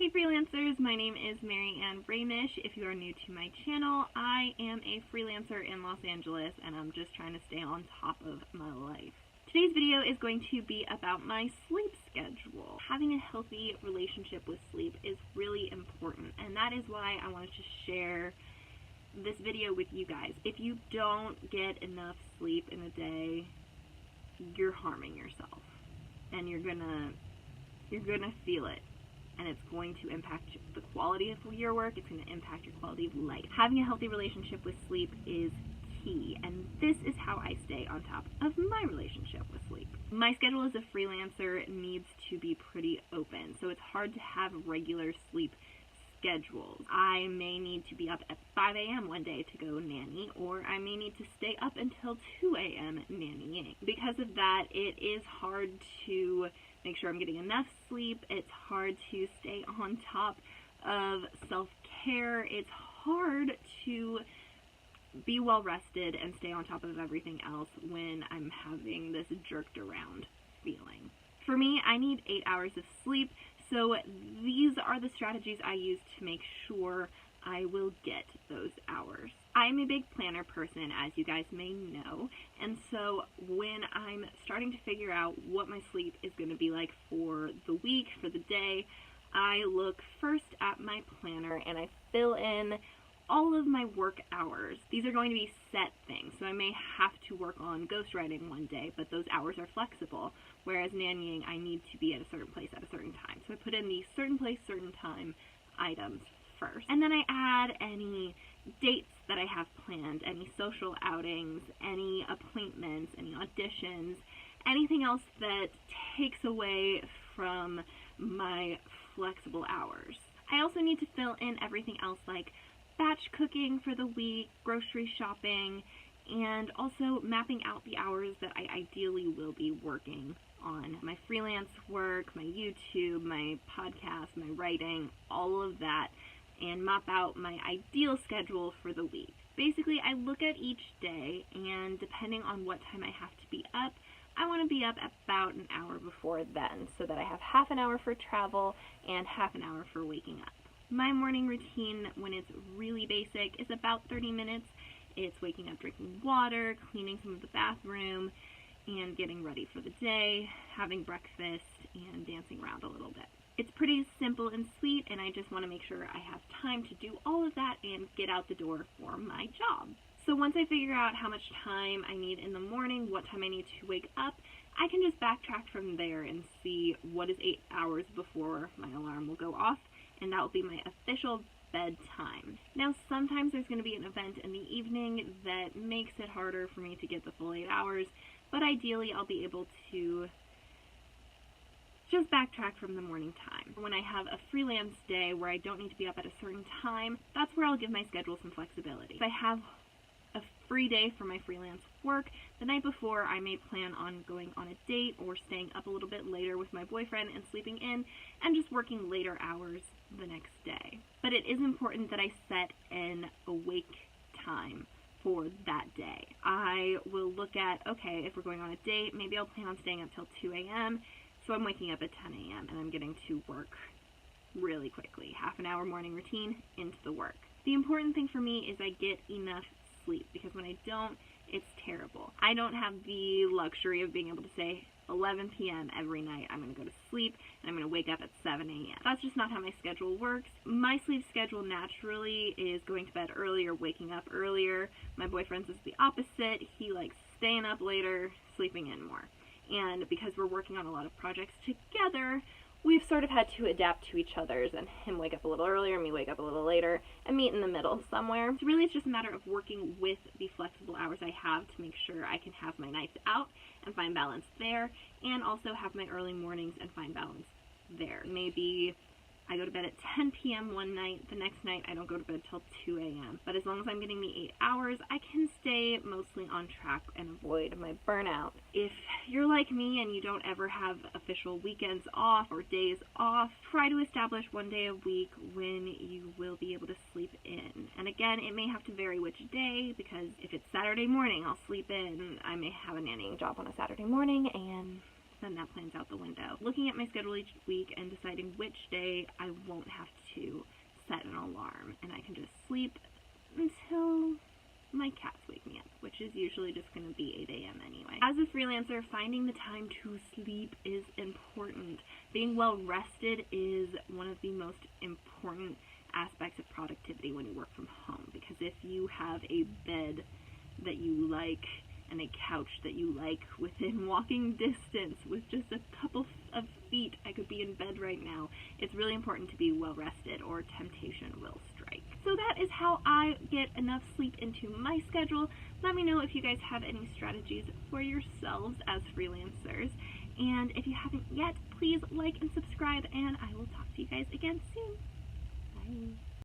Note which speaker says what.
Speaker 1: Hey freelancers, my name is Mary Ann Bramish. If you are new to my channel, I am a freelancer in Los Angeles and I'm just trying to stay on top of my life. Today's video is going to be about my sleep schedule. Having a healthy relationship with sleep is really important, and that is why I wanted to share this video with you guys. If you don't get enough sleep in a day, you're harming yourself, and you're gonna feel it. And it's going to impact the quality of your work. It's going to impact your quality of life. Having a healthy relationship with sleep is key, and this is how I stay on top of my relationship with sleep. My schedule as a freelancer needs to be pretty open, so it's hard to have regular sleep schedules. I may need to be up at 5 a.m. one day to go nanny, or I may need to stay up until 2 a.m. nannying. Because of that, it is hard to make sure I'm getting enough sleep. It's hard to stay on top of self-care. It's hard to be well rested and stay on top of everything else when I'm having this jerked around feeling. For me, I need 8 hours of sleep, so these are the strategies I use to make sure I will get those hours. I'm a big planner person, as you guys may know, and so when I'm starting to figure out what my sleep is going to be like for the week, for the day, I look first at my planner and I fill in all of my work hours. These are going to be set things, so I may have to work on ghostwriting one day, but those hours are flexible, whereas nannying, I need to be at a certain place at a certain time. So I put in the certain place, certain time items first. And then I add any dates that I have planned, any social outings, any appointments, any auditions, anything else that takes away from my flexible hours. I also need to fill in everything else like batch cooking for the week, grocery shopping, and also mapping out the hours that I ideally will be working on my freelance work, my YouTube, my podcast, my writing, all of that, and map out my ideal schedule for the week. Basically, I look at each day, and depending on what time I have to be up, I want to be up about an hour before then, so that I have half an hour for travel and half an hour for waking up. My morning routine, when it's really basic, is about 30 minutes. It's waking up, drinking water, cleaning some of the bathroom, and getting ready for the day, having breakfast, and dancing around a little bit. It's pretty simple and sweet, and I just want to make sure I have time to do all of that and get out the door for my job. So once I figure out how much time I need in the morning, what time I need to wake up, I can just backtrack from there and see what is 8 hours before my alarm will go off, and that will be my official bedtime. Now, sometimes there's going to be an event in the evening that makes it harder for me to get the full 8 hours, but ideally I'll be able to just backtrack from the morning time. When I have a freelance day where I don't need to be up at a certain time, that's where I'll give my schedule some flexibility. If I have a free day for my freelance work, the night before I may plan on going on a date or staying up a little bit later with my boyfriend and sleeping in and just working later hours the next day. But it is important that I set an awake time for that day. I will look at, okay, if we're going on a date, maybe I'll plan on staying up till 2 a.m., so I'm waking up at 10 a.m. and I'm getting to work really quickly. Half an hour morning routine into the work. The important thing for me is I get enough sleep, because when I don't, it's terrible. I don't have the luxury of being able to say 11 p.m. every night I'm going to go to sleep and I'm going to wake up at 7 a.m. That's just not how my schedule works. My sleep schedule naturally is going to bed earlier, waking up earlier. My boyfriend's is the opposite. He likes staying up later, sleeping in more. And because we're working on a lot of projects together, we've sort of had to adapt to each other's, and him wake up a little earlier, me wake up a little later, and meet in the middle somewhere. So really it's just a matter of working with the flexible hours I have to make sure I can have my nights out and find balance there, and also have my early mornings and find balance there. Maybe I go to bed at 10 p.m. one night, the next night I don't go to bed till 2 a.m. But as long as I'm getting the 8 hours, I can stay mostly on track and avoid my burnout. If you're like me and you don't ever have official weekends off or days off, try to establish one day a week when you will be able to sleep in. And again, it may have to vary which day, because if it's Saturday morning, I'll sleep in. I may have a nannying job on a Saturday morning, and then that plan's out the window. Looking at my schedule each week and deciding which day I won't have to set an alarm, and I can just sleep until my cats wake me up, which is usually just going to be 8 a.m. anyway. As a freelancer, finding the time to sleep is important. Being well rested is one of the most important aspects of productivity when you work from home, because if you have a bed that you like and a couch that you like within walking distance with just a couple of feet, I could be in bed right now. It's really important to be well rested or temptation will strike. So that is how I get enough sleep into my schedule. Let me know if you guys have any strategies for yourselves as freelancers. And if you haven't yet, please like and subscribe, and I will talk to you guys again soon. Bye.